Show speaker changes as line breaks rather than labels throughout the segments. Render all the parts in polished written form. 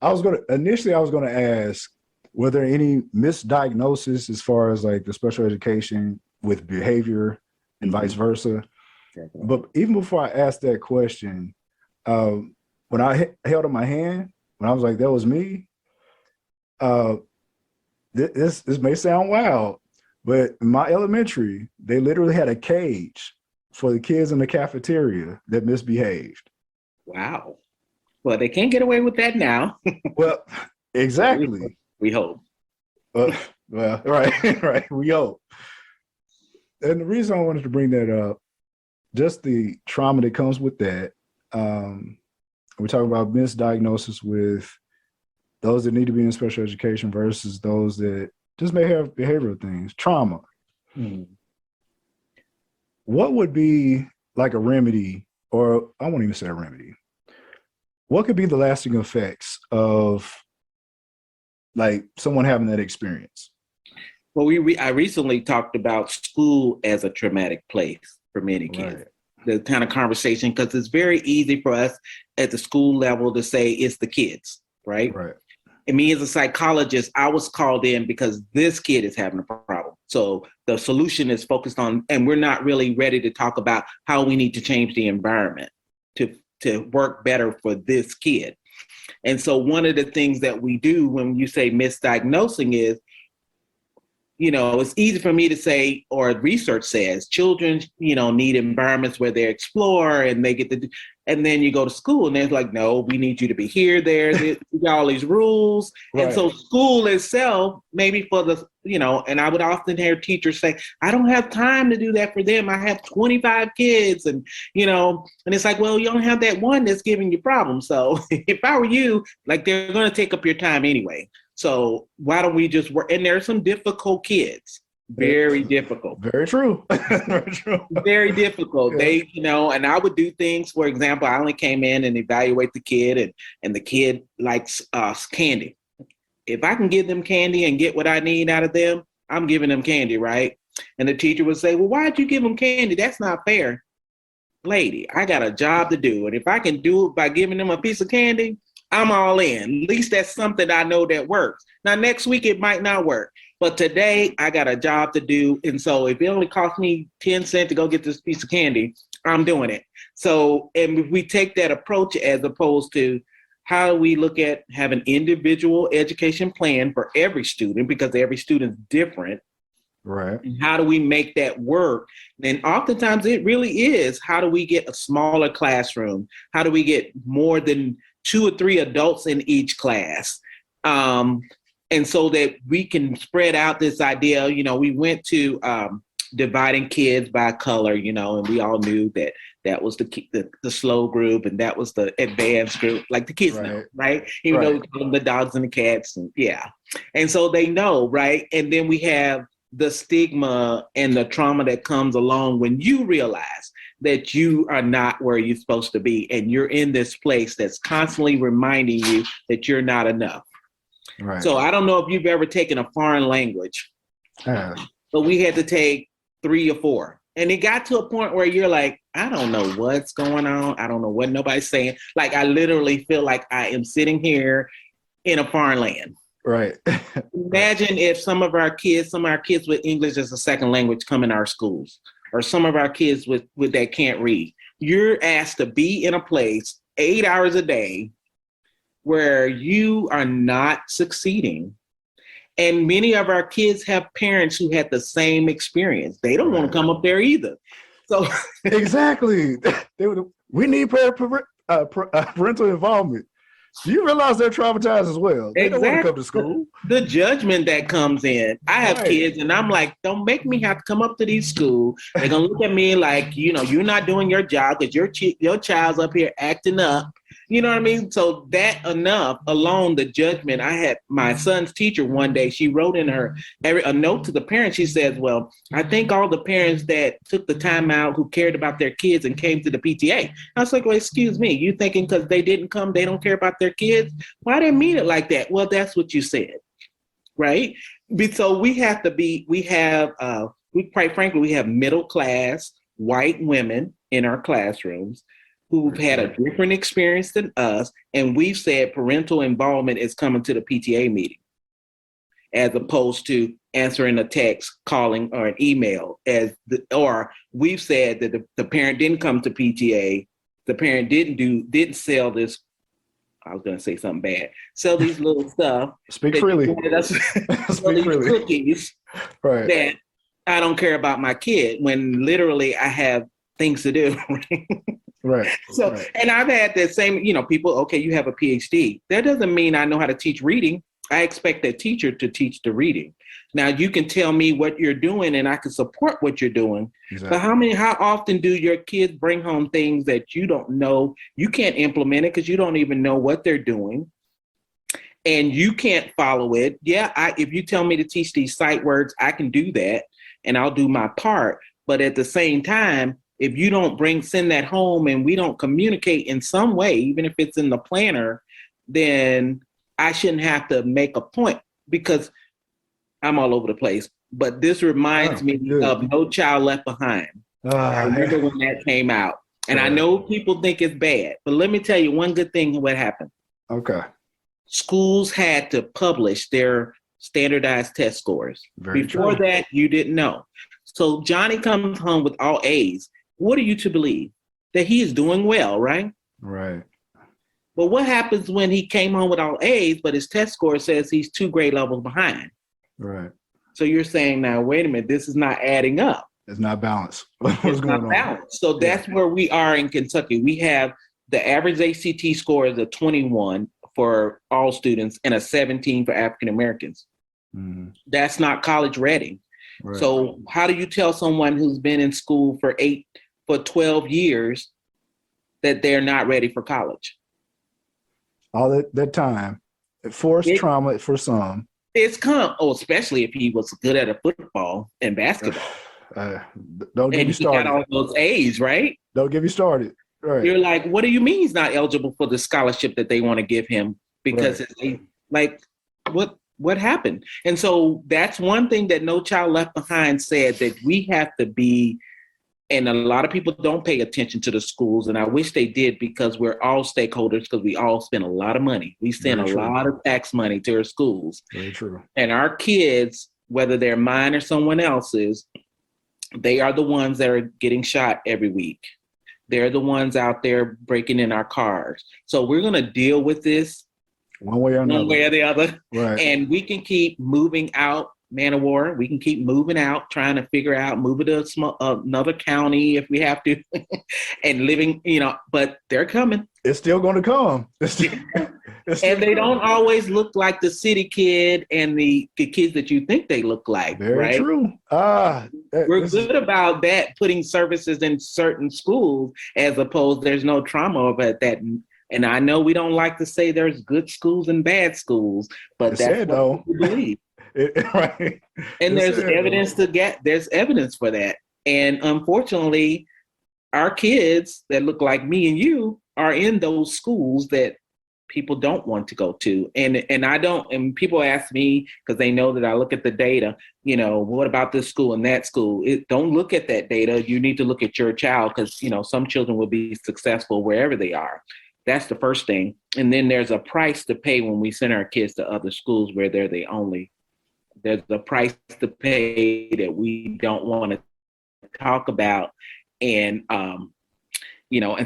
I was gonna ask, were there any misdiagnoses as far as like the special education with behavior and vice versa? But even before I asked that question, when I held up my hand, when I was like, that was me, this may sound wild, but in my elementary, they literally had a cage for the kids in the cafeteria that misbehaved.
Wow. Well, they can't get away with that now.
Well, exactly.
We hope.
Well, right, right. We hope. And the reason I wanted to bring that up, just the trauma that comes with that. We're talking about misdiagnosis with those that need to be in special education versus those that just may have behavioral things, trauma. What would be like a remedy, or I won't even say a remedy. What could be the lasting effects of like someone having that experience?
Well, I recently talked about school as a traumatic place for many kids. Right. The kind of conversation, because it's very easy for us at the school level to say it's the kids, right?
Right.
And me as a psychologist, I was called in because this kid is having a problem. So the solution is focused on, and we're not really ready to talk about how we need to change the environment to work better for this kid. And so one of the things that we do when you say misdiagnosing is, it's easy for me to say, or research says, children, need environments where they explore and they get to, and then you go to school and they're like, no, we need you to be here, there, we got all these rules. Right. And so school itself, maybe for the, and I would often hear teachers say, I don't have time to do that for them. I have 25 kids and it's like, well, you don't have that one that's giving you problems. So if I were you, like they're going to take up your time anyway. So why don't we just work? And there are some difficult kids, very difficult.
Very true. Very true.
Very difficult. Yeah. They, and I would do things, for example, I only came in and evaluate the kid and the kid likes candy. If I can give them candy and get what I need out of them, I'm giving them candy, right? And the teacher would say, well, why'd you give them candy? That's not fair. Lady, I got a job to do. And if I can do it by giving them a piece of candy, I'm all in. At least that's something I know that works. Now, next week, it might not work. But today, I got a job to do. And so if it only costs me 10 cents to go get this piece of candy, I'm doing it. So, and if we take that approach as opposed to how do we look at have an individual education plan for every student, because every student's different.
Right.
And how do we make that work? And oftentimes it really is, how do we get a smaller classroom? How do we get more than 2 or 3 adults in each class? And so that we can spread out this idea, we went to dividing kids by color, and we all knew that was the slow group and that was the advanced group, like the kids know, right? Even though we call them the dogs and the cats, and and so they know, right? And then we have the stigma and the trauma that comes along when you realize that you are not where you're supposed to be, and you're in this place that's constantly reminding you that you're not enough. Right. So I don't know if you've ever taken a foreign language, but we had to take 3 or 4. And it got to a point where you're like, I don't know what's going on. I don't know what nobody's saying. Like, I literally feel like I am sitting here in a foreign land.
Right.
Imagine if some of our kids with English as a second language come in our schools, or some of our kids with that can't read. You're asked to be in a place 8 hours a day where you are not succeeding. And many of our kids have parents who had the same experience. They don't want to come up there either. So
exactly. We need parental involvement. Do you realize they're traumatized as well? They don't want to come to school.
The judgment that comes in. I have kids and I'm like, don't make me have to come up to these schools. They're going to look at me like, you're not doing your job because your child's up here acting up. You know what I mean? So that enough alone, the judgment. I had my son's teacher one day, she wrote in a note to the parents. She says, well, I think all the parents that took the time out who cared about their kids and came to the PTA. I was like, well, excuse me, you thinking because they didn't come, they don't care about their kids? Well, I didn't mean it like that. Well, that's what you said, right? So we have to be, quite frankly, we have middle class white women in our classrooms. who've had a different experience than us, and we've said parental involvement is coming to the PTA meeting, as opposed to answering a text, calling, or an email. Or we've said that the parent didn't come to PTA, the parent didn't sell this. I was going to say something bad. Sell these little stuff.
Speak freely.
Sell these cookies.
Right.
That I don't care about my kid, when literally I have things to do.
Right.
So,
right.
And I've had that same, people, okay, you have a PhD. That doesn't mean I know how to teach reading. I expect that teacher to teach the reading. Now you can tell me what you're doing and I can support what you're doing. Exactly. But how often do your kids bring home things that you don't know? You can't implement it because you don't even know what they're doing. And you can't follow it. Yeah, if you tell me to teach these sight words, I can do that and I'll do my part. But at the same time, if you don't send that home and we don't communicate in some way, even if it's in the planner, then I shouldn't have to make a point, because I'm all over the place. But this reminds me of No Child Left Behind. I remember when that came out. And I know people think it's bad, but let me tell you one good thing what happened.
Okay.
Schools had to publish their standardized test scores. Before that, you didn't know. So Johnny comes home with all A's. What are you to believe? That he is doing well, right?
Right.
But what happens when he came home with all A's, but his test score says he's 2 grade levels behind?
Right.
So you're saying, now, wait a minute, this is not adding up.
It's not balanced.
It's not balanced. So that's where we are in Kentucky. We have the average ACT score is a 21 for all students and a 17 for African Americans. Mm-hmm. That's not college ready. Right. So how do you tell someone who's been in school for 12 years that they're not ready for college?
All that time, forced trauma for some.
It's especially if he was good at a football and basketball.
Don't get me started.
He got all those A's, right?
Don't get me started. Right.
You're like, what do you mean he's not eligible for the scholarship that they want to give him? Because what happened? And so that's one thing that No Child Left Behind said, that we have to be. And a lot of people don't pay attention to the schools. And I wish they did, because we're all stakeholders, because we all spend a lot of money. We send a lot of tax money to our schools.
Very true.
And our kids, whether they're mine or someone else's, they are the ones that are getting shot every week. They're the ones out there breaking in our cars. So we're going to deal with this
one way or
the other.
Right.
And we can keep moving out. Man of war, we can keep moving out, trying to figure out, moving to another county if we have to, and living, but they're coming.
It's still going to come.
And they don't always look like the city kid and the kids that you think they look like.
Very true.
We're good about that, putting services in certain schools, as opposed there's no trauma about that. And I know we don't like to say there's good schools and bad schools, but that's what we believe.
Right.
And there's evidence for that. And unfortunately, our kids that look like me and you are in those schools that people don't want to go to. And people ask me, because they know that I look at the data, what about this school and that school? Don't look at that data. You need to look at your child, because, some children will be successful wherever they are. That's the first thing. And then there's a price to pay when we send our kids to other schools where they're the only. There's a price to pay that we don't want to talk about. And, and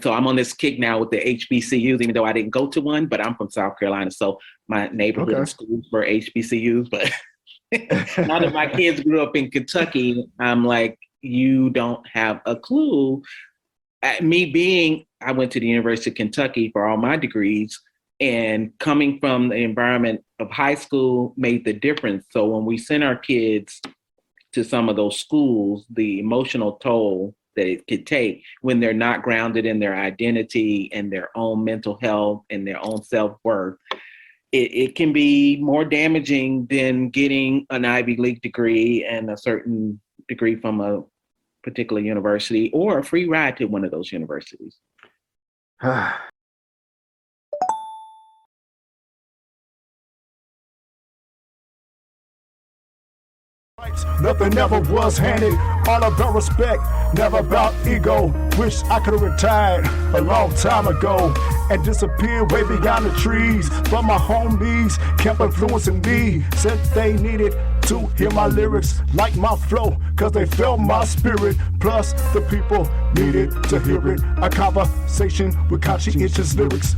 so I'm on this kick now with the HBCUs, even though I didn't go to one, but I'm from South Carolina. So my neighborhood schools were HBCUs, but now that my kids grew up in Kentucky, I'm like, you don't have a clue. I went to the University of Kentucky for all my degrees, and coming from the environment of high school made the difference. So when we send our kids to some of those schools, the emotional toll that it could take when they're not grounded in their identity and their own mental health and their own self-worth, it can be more damaging than getting an Ivy League degree and a certain degree from a particular university, or a free ride to one of those universities.
respect. Nothing ever was handed. All about respect, never about ego. Wish I could have retired a long time ago and disappeared way beyond the trees. But my homies kept influencing me. Said they needed to hear my lyrics, like my flow, cause they felt my spirit. Plus the people needed to hear it. A conversation with conscientious lyrics.